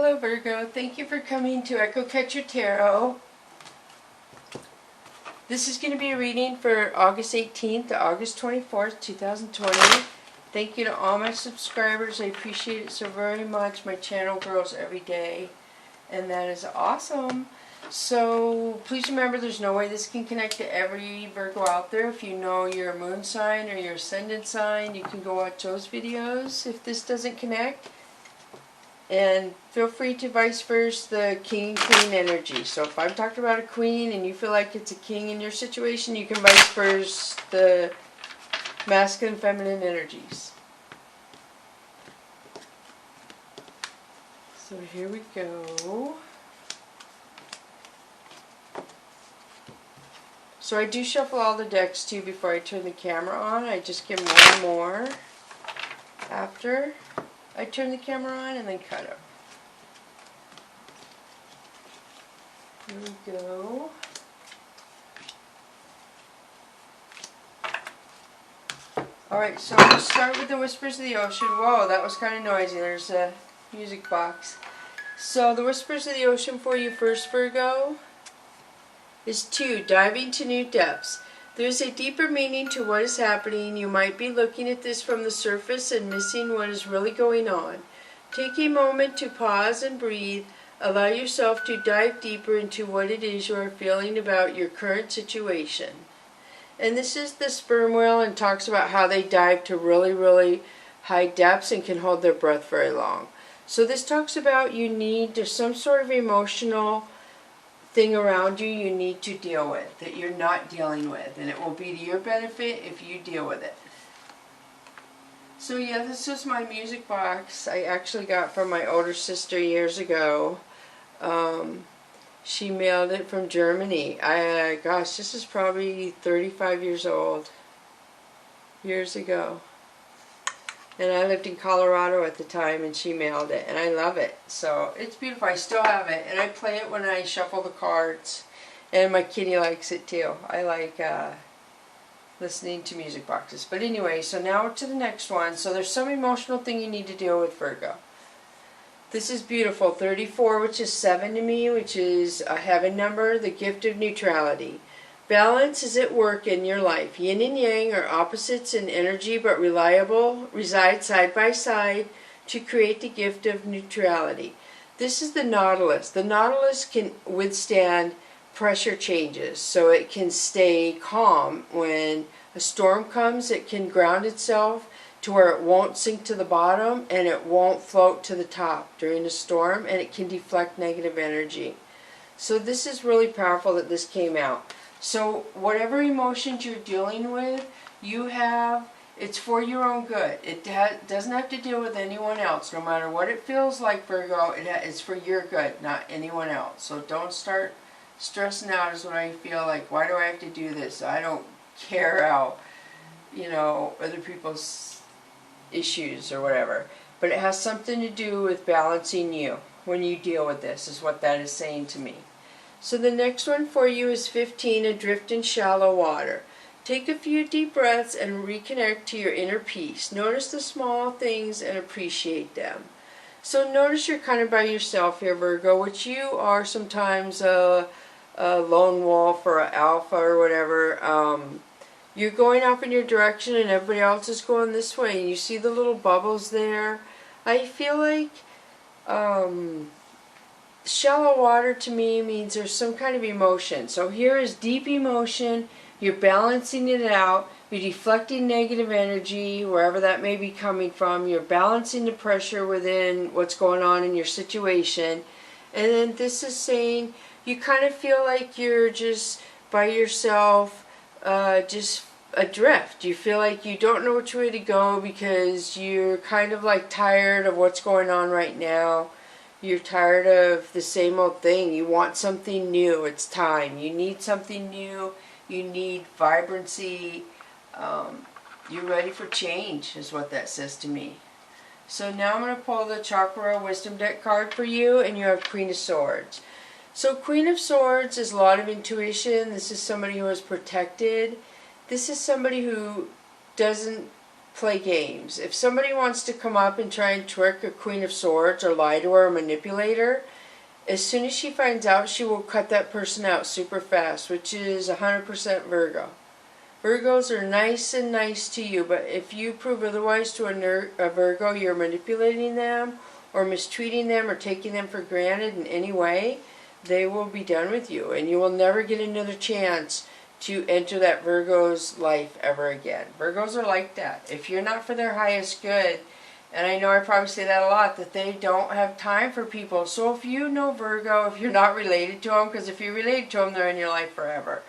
Hello Virgo, thank you for coming to Echo Catcher Tarot. This is going to be a reading for August 18th to August 24th, 2020. Thank you to all my subscribers. I appreciate it so very much. My channel grows every day, and that is awesome. So please remember, there's no way this can connect to every Virgo out there. If you know your moon sign or your ascendant sign, you can go watch those videos if this doesn't connect. And feel free to vice versa the king and queen energy. So if I'm talking about a queen and you feel like it's a king in your situation, you can vice versa the masculine and feminine energies. So here we go. So I do shuffle all the decks too before I turn the camera on. I just give one more after I turn the camera on and then cut it. Here we go. Alright, so we'll start with the Whispers of the Ocean. Whoa, that was kind of noisy. There's a music box. So the Whispers of the Ocean for you first, Virgo, is 2, diving to new depths. There's a deeper meaning to what is happening. You might be looking at this from the surface and missing what is really going on. Take a moment to pause and breathe. Allow yourself to dive deeper into what it is you are feeling about your current situation. And this is the sperm whale, and talks about how they dive to really, really high depths and can hold their breath very long. So this talks about there's some sort of emotional thing around you need to deal with, that you're not dealing with, and it will be to your benefit if you deal with it. So yeah, this is my music box I actually got from my older sister years ago. She mailed it from Germany. Gosh, this is probably 35 years old, years ago. And I lived in Colorado at the time, and she mailed it, and I love it. So it's beautiful. I still have it, and I play it when I shuffle the cards, and my kitty likes it too. I like listening to music boxes. But anyway, so now to the next one. So there's some emotional thing you need to deal with, Virgo. This is beautiful. 34, which is 7 to me, which is a heaven number, the gift of neutrality. Balance is at work in your life. Yin and yang are opposites in energy, but reside side by side to create the gift of neutrality. This is the Nautilus. The Nautilus can withstand pressure changes, so it can stay calm. When a storm comes, it can ground itself to where it won't sink to the bottom and it won't float to the top during a storm, and it can deflect negative energy. So this is really powerful that this came out. So whatever emotions you're dealing with, it's for your own good. It doesn't have to deal with anyone else. No matter what it feels like, Virgo, it's for your good, not anyone else. So don't start stressing out is what I feel like. Why do I have to do this? I don't care how, other people's issues or whatever. But it has something to do with balancing you when you deal with this, is what that is saying to me. So the next one for you is 15, adrift in shallow water. Take a few deep breaths and reconnect to your inner peace. Notice the small things and appreciate them. So notice you're kind of by yourself here, Virgo, which you are sometimes a lone wolf or an alpha or whatever. You're going off in your direction and everybody else is going this way. And you see the little bubbles there. I feel like shallow water to me means there's some kind of emotion. So here is deep emotion. You're balancing it out. You're deflecting negative energy wherever that may be coming from. You're balancing the pressure within what's going on in your situation. And then this is saying you kind of feel like you're just by yourself, just adrift. You feel like you don't know which way to go because you're kind of like tired of what's going on right now. You're tired of the same old thing. You want something new. It's time. You need something new. You need vibrancy. You're ready for change is what that says to me. So now I'm going to pull the Chakra Wisdom deck card for you, and you have Queen of Swords. So Queen of Swords is a lot of intuition. This is somebody who is protected. This is somebody who doesn't play games. If somebody wants to come up and try and trick a Queen of Swords or lie to her or manipulate her, as soon as she finds out, she will cut that person out super fast, which is 100% Virgo. Virgos are nice and nice to you, but if you prove otherwise to a Virgo, you're manipulating them or mistreating them or taking them for granted in any way, they will be done with you, and you will never get another chance to enter that Virgo's life ever again. Virgos are like that. If you're not for their highest good, and I know I probably say that a lot, that they don't have time for people. So if you know Virgo, if you're not related to them, because if you're related to them, they're in your life forever.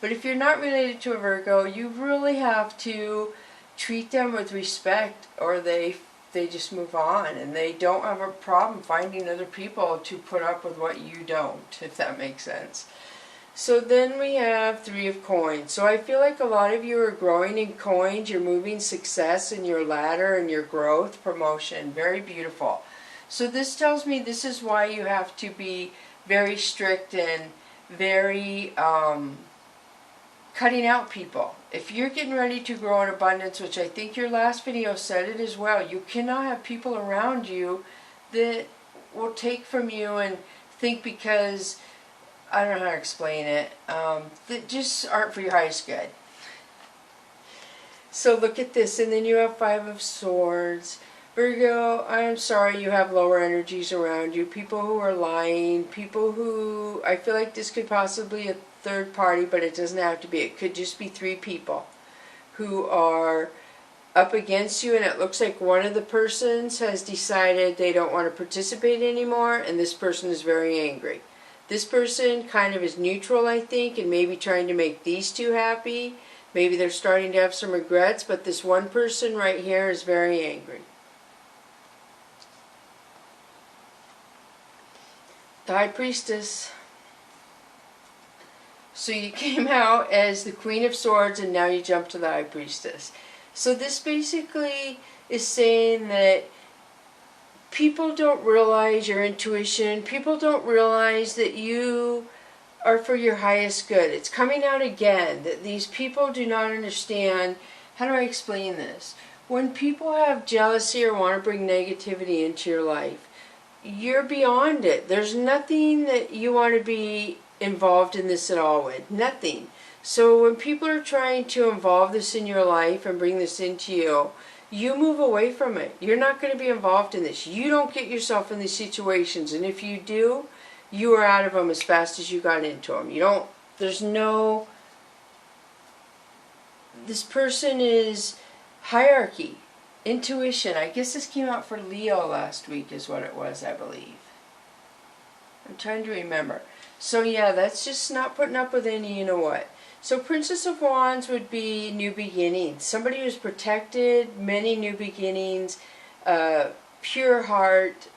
But if you're not related to a Virgo, you really have to treat them with respect, or they just move on, and they don't have a problem finding other people to put up with what you don't, if that makes sense. So then we have Three of Coins. So I feel like a lot of you are growing in coins. You're moving success in your ladder and your growth, promotion. Very beautiful. So this tells me this is why you have to be very strict and very cutting out people. If you're getting ready to grow in abundance, which I think your last video said it as well, you cannot have people around you that will take from you and think because, I don't know how to explain it, that just aren't for your highest good. So look at this, and then you have Five of Swords. Virgo, I'm sorry you have lower energies around you. People who are lying, people who, I feel like this could possibly be a third party, but it doesn't have to be. It could just be three people who are up against you, and it looks like one of the persons has decided they don't want to participate anymore, and this person is very angry. This person kind of is neutral, I think, and maybe trying to make these two happy. Maybe they're starting to have some regrets, but this one person right here is very angry. The High Priestess. So you came out as the Queen of Swords, and now you jump to the High Priestess. So this basically is saying that people don't realize your intuition. People don't realize that you are for your highest good. It's coming out again that these people do not understand. How do I explain this? When people have jealousy or want to bring negativity into your life, you're beyond it. There's nothing that you want to be involved in this at all with. Nothing. So when people are trying to involve this in your life and bring this into you, you move away from it. You're not going to be involved in this. You don't get yourself in these situations, and if you do, you are out of them as fast as you got into them. You don't, there's no, this person is hierarchy, intuition. I guess this came out for Leo last week is what it was, I believe. I'm trying to remember. So yeah, that's just not putting up with any you know what. So Princess of Wands would be new beginnings. Somebody who's protected, many new beginnings, pure heart,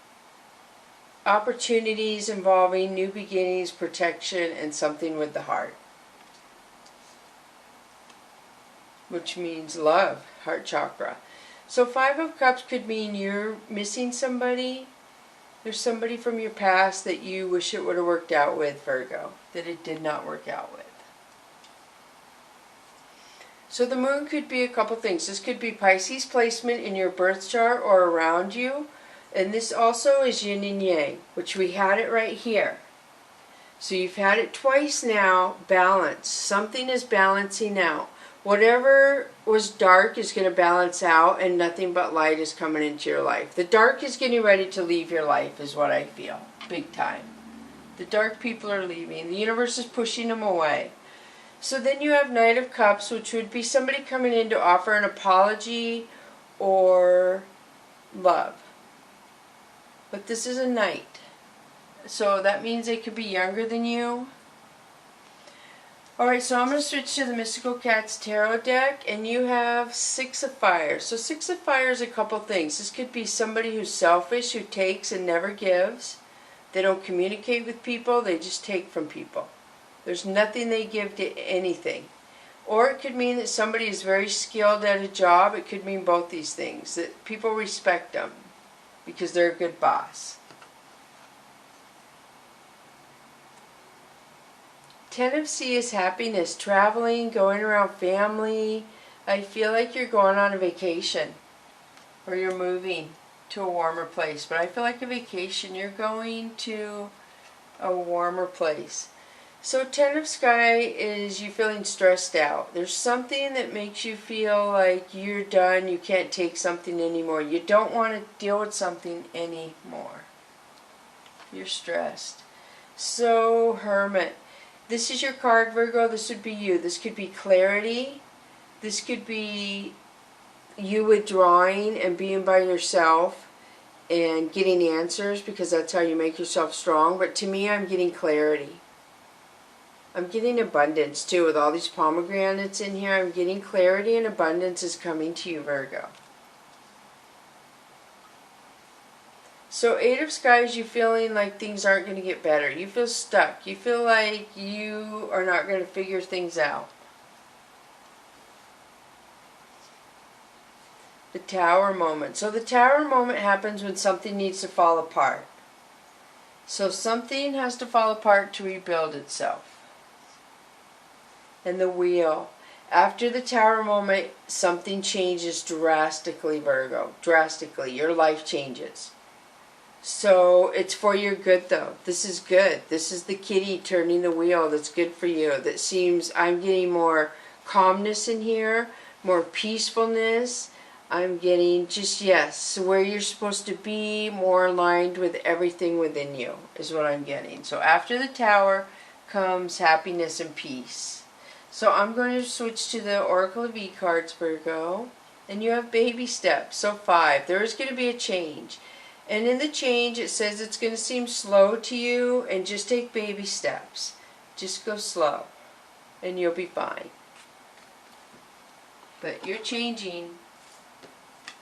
opportunities involving new beginnings, protection, and something with the heart. Which means love, heart chakra. So Five of Cups could mean you're missing somebody. There's somebody from your past that you wish it would have worked out with, Virgo, that it did not work out with. So the moon could be a couple things. This could be Pisces placement in your birth chart or around you. And this also is yin and yang, which we had it right here. So you've had it twice now, balance. Something is balancing out. Whatever was dark is going to balance out, and nothing but light is coming into your life. The dark is getting ready to leave your life is what I feel, big time. The dark people are leaving. The universe is pushing them away. So then you have Knight of Cups, which would be somebody coming in to offer an apology or love. But this is a knight. So that means they could be younger than you. Alright, so I'm going to switch to the Mystical Cats Tarot deck, and you have Six of Fire. So Six of Fire is a couple things. This could be somebody who's selfish, who takes and never gives. They don't communicate with people, they just take from people. There's nothing they give to anything. Or it could mean that somebody is very skilled at a job. It could mean both these things. That people respect them because they're a good boss. 10 of C is happiness. Traveling, going around family, I feel like you're going on a vacation, or you're moving to a warmer place. But I feel like a vacation, you're going to a warmer place. So Ten of Sky is you feeling stressed out. There's something that makes you feel like you're done, you can't take something anymore. You don't want to deal with something anymore. You're stressed. So Hermit. This is your card, Virgo. This would be you. This could be clarity. This could be you withdrawing and being by yourself and getting answers, because that's how you make yourself strong. But to me, I'm getting clarity. I'm getting abundance too with all these pomegranates in here. I'm getting clarity and abundance is coming to you, Virgo. So Eight of Sky, you feeling like things aren't going to get better. You feel stuck. You feel like you are not going to figure things out. The Tower moment. So the Tower moment happens when something needs to fall apart. So something has to fall apart to rebuild itself. And the Wheel. After the Tower moment, something changes drastically, Virgo. Drastically. Your life changes. So it's for your good, though. This is good. This is the kitty turning the wheel that's good for you. That seems, I'm getting more calmness in here, more peacefulness. I'm getting just, yes, where you're supposed to be, more aligned with everything within you is what I'm getting. So after the Tower comes happiness and peace. So I'm going to switch to the Oracle of E cards, Virgo. And you have baby steps. So 5. There is going to be a change. And in the change, it says it's going to seem slow to you, and just take baby steps. Just go slow, and you'll be fine. But you're changing.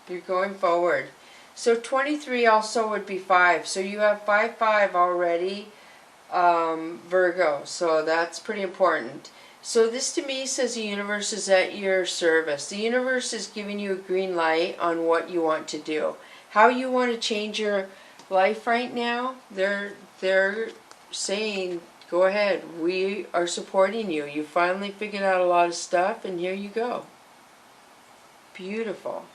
You're going forward. So 23 also would be 5. So you have 5-5 already, Virgo. So that's pretty important. So this to me says the universe is at your service. The universe is giving you a green light on what you want to do. How you want to change your life right now, they're saying, go ahead, we are supporting you. You finally figured out a lot of stuff, and here you go. Beautiful.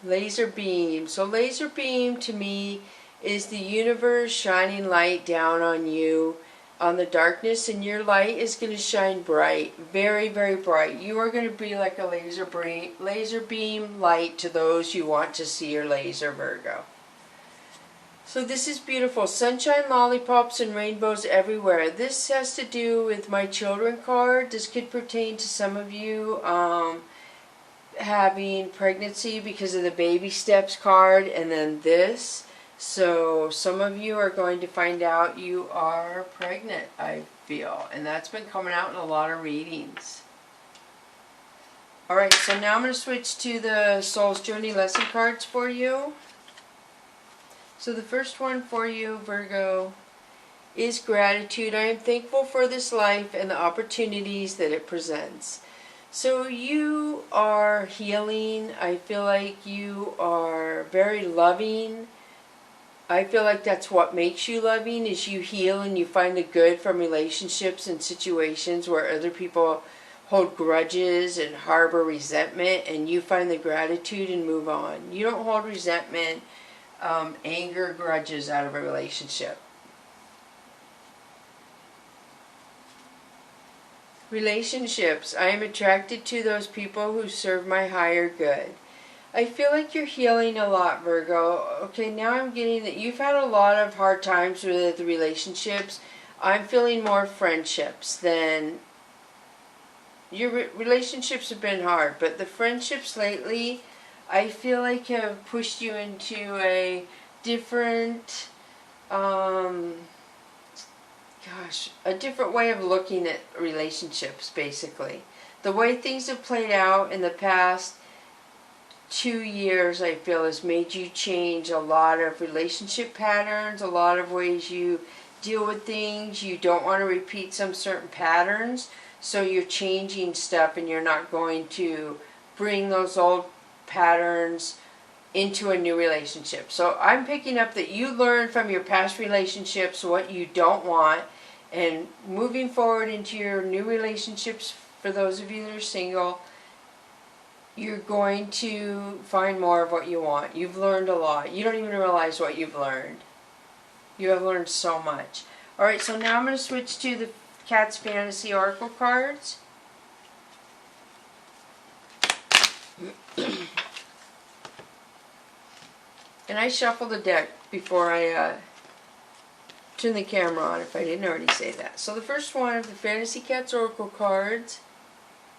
Laser beam. So laser beam to me is the universe shining light down on you, on the darkness, and your light is going to shine bright, very, very bright. You are going to be like a laser beam light to those you want to see your laser, Virgo. So this is beautiful. Sunshine, lollipops, and rainbows everywhere. This has to do with my children card. This could pertain to some of you having pregnancy because of the baby steps card, and then this. So some of you are going to find out you are pregnant, I feel. And that's been coming out in a lot of readings. Alright, so now I'm going to switch to the Soul's Journey lesson cards for you. So the first one for you, Virgo, is gratitude. I am thankful for this life and the opportunities that it presents. So you are healing. I feel like you are very loving. I feel like that's what makes you loving, is you heal and you find the good from relationships and situations where other people hold grudges and harbor resentment, and you find the gratitude and move on. You don't hold resentment, anger, grudges out of a relationship. Relationships. I am attracted to those people who serve my higher good. I feel like you're healing a lot, Virgo. Okay, now I'm getting that you've had a lot of hard times with the relationships. I'm feeling more friendships than... Your relationships have been hard, but the friendships lately, I feel like have pushed you into a different, a different way of looking at relationships, basically. The way things have played out in the past 2 years, I feel, has made you change a lot of relationship patterns, a lot of ways you deal with things. You don't want to repeat some certain patterns, so you're changing stuff, and you're not going to bring those old patterns into a new relationship. So I'm picking up that you learn from your past relationships what you don't want, And moving forward into your new relationships, for those of you that are single, you're going to find more of what you want. You've learned a lot. You don't even realize what you've learned. You have learned so much. Alright, so now I'm going to switch to the Cat's Fantasy Oracle cards. And I shuffle the deck before I turn the camera on, if I didn't already say that. So the first one of the Fantasy Cats Oracle cards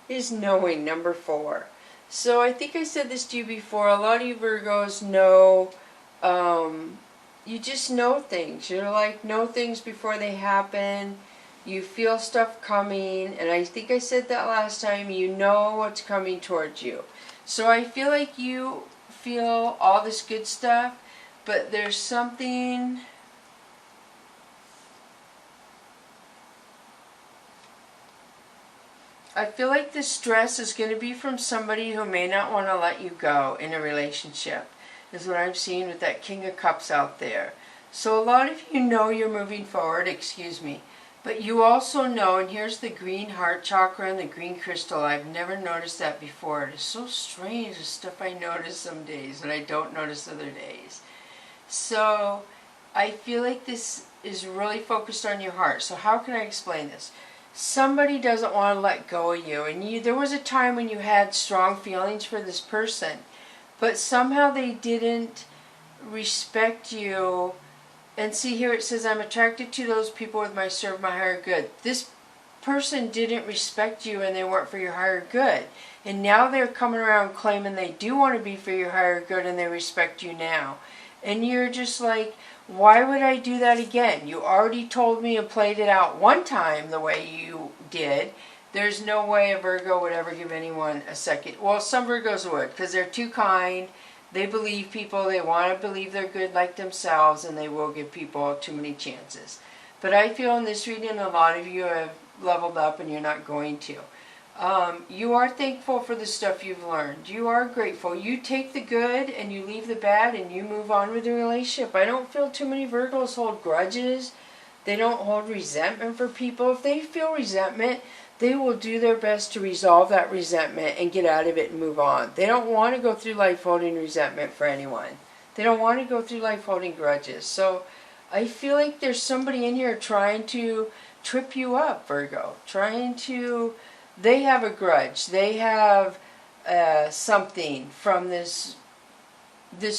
is Knowing, number 4. So I think I said this to you before. A lot of you Virgos know, you just know things. You're like, know things before they happen. You feel stuff coming. And I think I said that last time. You know what's coming towards you. So I feel like you feel all this good stuff, but there's something... I feel like the stress is going to be from somebody who may not want to let you go in a relationship, is what I'm seeing with that King of Cups out there. So a lot of you know you're moving forward, excuse me, but you also know, and here's the green heart chakra and the green crystal. I've never noticed that before. It is so strange, the stuff I notice some days and I don't notice other days. So I feel like this is really focused on your heart. So how can I explain this? Somebody doesn't want to let go of you, and there was a time when you had strong feelings for this person, but somehow they didn't respect you. And see here it says, I'm attracted to those people with my serve my higher good. This person didn't respect you and they weren't for your higher good. And now they're coming around claiming they do want to be for your higher good and they respect you now. And you're just like, why would I do that again? You already told me and played it out one time the way you did. There's no way a Virgo would ever give anyone a second. Well, some Virgos would, because they're too kind. They believe people. They want to believe they're good like themselves, and they will give people too many chances. But I feel in this reading a lot of you have leveled up and you're not going to. You are thankful for the stuff you've learned. You are grateful. You take the good and you leave the bad and you move on with the relationship. I don't feel too many Virgos hold grudges. They don't hold resentment for people. If they feel resentment, they will do their best to resolve that resentment and get out of it and move on. They don't want to go through life holding resentment for anyone. They don't want to go through life holding grudges. So I feel like there's somebody in here trying to trip you up, Virgo. They have a grudge. They have something from this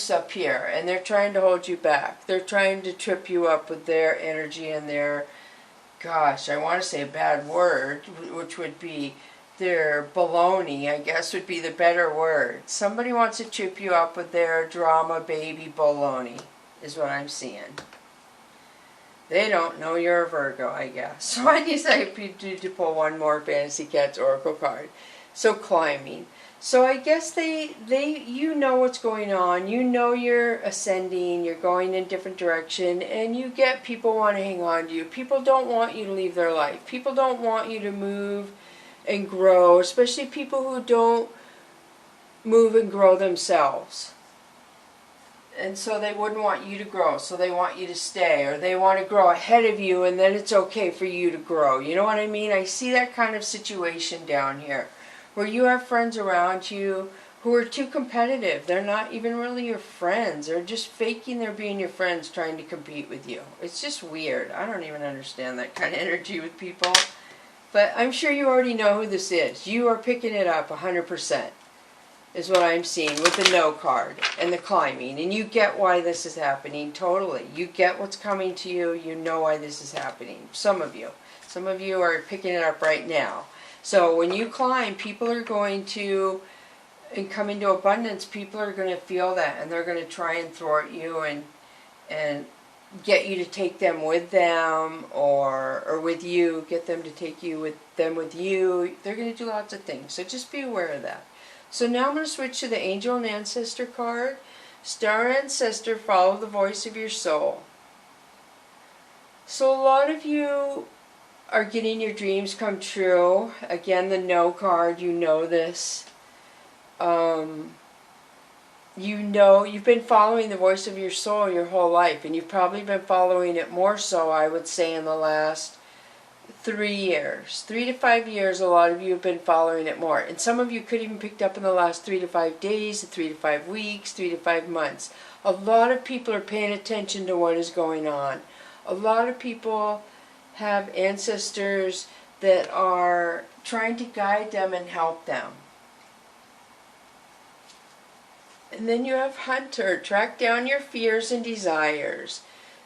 up here, and they're trying to hold you back. They're trying to trip you up with their energy and their, gosh, I want to say a bad word, which would be their baloney, I guess would be the better word. Somebody wants to trip you up with their drama baby baloney, is what I'm seeing. They don't know you're a Virgo, I guess. So I decided to pull one more Fantasy Cats Oracle card. So climbing. So I guess you know what's going on. You know you're ascending. You're going in a different direction. And you get people want to hang on to you. People don't want you to leave their life. People don't want you to move and grow. Especially people who don't move and grow themselves. And so they wouldn't want you to grow, so they want you to stay, or they want to grow ahead of you and then it's okay for you to grow. You know what I mean? I see that kind of situation down here, where you have friends around you who are too competitive. They're not even really your friends. They're just faking they're being your friends, trying to compete with you. It's just weird. I don't even understand that kind of energy with people. But I'm sure you already know who this is. You are picking it up 100%. Is what I'm seeing with the no card and the climbing. And you get why this is happening, totally. You get what's coming to you. You know why this is happening. Some of you. Some of you are picking it up right now. So when you climb, people are going to, and come into abundance, people are going to feel that. And they're going to try and thwart you and get you to take them with them, or with you. Get them to take you with them with you. They're going to do lots of things. So just be aware of that. So now I'm going to switch to the Angel and Ancestor card. Star Ancestor, follow the voice of your soul. So a lot of you are getting your dreams come true. Again, the No card, you know this. You know, you've been following the voice of your soul your whole life, and you've probably been following it more so, I would say, in the last 3 years. 3 to 5 years, a lot of you have been following it more. And some of you could even picked up in the last 3 to 5 days, 3 to 5 weeks, 3 to 5 months. A lot of people are paying attention to what is going on. A lot of people have ancestors that are trying to guide them and help them. And then you have Hunter, track down your fears and desires.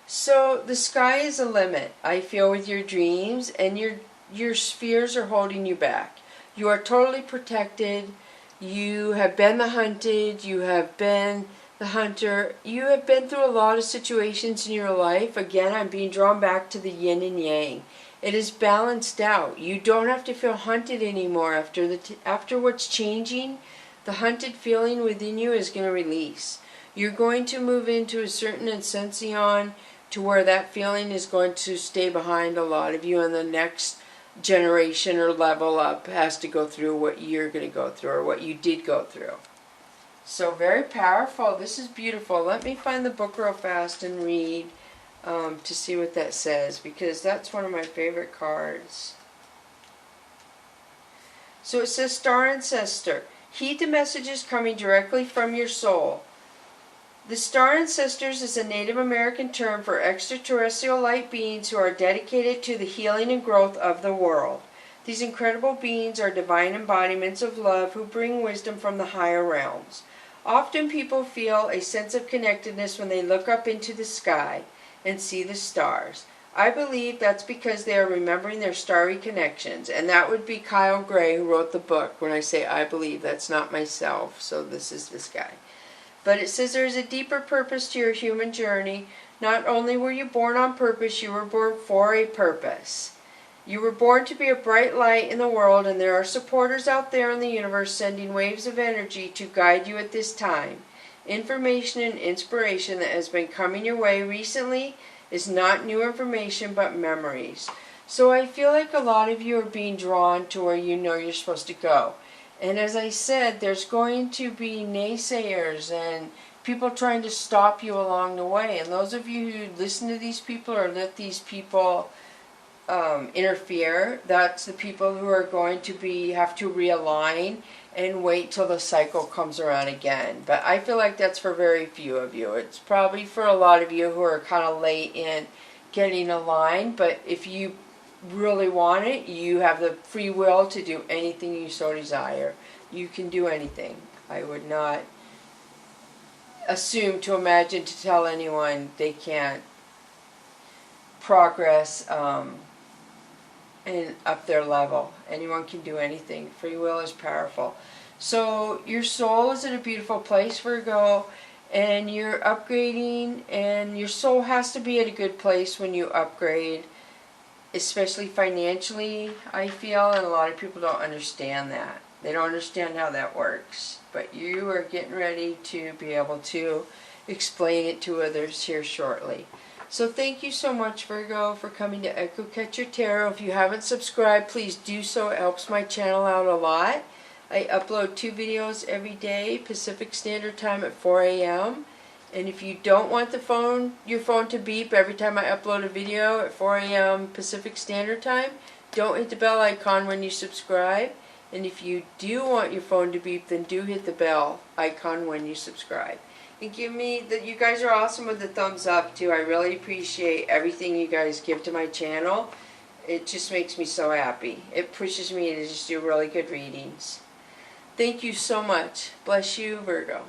So the sky is a limit, I feel, with your dreams, and your fears are holding you back. You are totally protected. You have been the hunted. You have been the hunter. You have been through a lot of situations in your life. Again, I'm being drawn back to the yin and yang. It is balanced out. You don't have to feel hunted anymore. After what's changing, the hunted feeling within you is going to release. You're going to move into a certain ascension to where that feeling is going to stay behind a lot of you, and the next generation or level up has to go through what you're going to go through or what you did go through. So very powerful. This is beautiful. Let me find the book real fast and read to see what that says, because that's one of my favorite cards. So it says, Star Ancestor. Heed the messages coming directly from your soul. The Star Ancestors is a Native American term for extraterrestrial light beings who are dedicated to the healing and growth of the world. These incredible beings are divine embodiments of love who bring wisdom from the higher realms. Often people feel a sense of connectedness when they look up into the sky and see the stars. I believe that's because they are remembering their starry connections, and that would be Kyle Gray, who wrote the book. When I say I believe, that's not myself, so this is this guy. But it says there is a deeper purpose to your human journey. Not only were you born on purpose, you were born for a purpose. You were born to be a bright light in the world, and there are supporters out there in the universe sending waves of energy to guide you at this time. Information and inspiration that has been coming your way recently is not new information but memories. So I feel like a lot of you are being drawn to where you know you're supposed to go. And as I said, there's going to be naysayers and people trying to stop you along the way. And those of you who listen to these people or let these people interfere, that's the people who are going to have to realign and wait till the cycle comes around again. But I feel like that's for very few of you. It's probably for a lot of you who are kind of late in getting aligned. But if you really want it, you have the free will to do anything you so desire. You can do anything. I would not assume to imagine to tell anyone they can't progress and up their level. Anyone can do anything. Free will is powerful. So your soul is in a beautiful place, Virgo, and you're upgrading, and your soul has to be at a good place when you upgrade, especially financially, I feel, and a lot of people don't understand that. They don't understand how that works. But you are getting ready to be able to explain it to others here shortly. So thank you so much, Virgo, for coming to Echo Catcher Tarot. If you haven't subscribed, please do so. It helps my channel out a lot. I upload 2 videos every day, Pacific Standard Time at 4 a.m. And if you don't want your phone to beep every time I upload a video at 4 a.m. Pacific Standard Time, don't hit the bell icon when you subscribe. And if you do want your phone to beep, then do hit the bell icon when you subscribe. And give me you guys are awesome with the thumbs up too. I really appreciate everything you guys give to my channel. It just makes me so happy. It pushes me to just do really good readings. Thank you so much. Bless you, Virgo.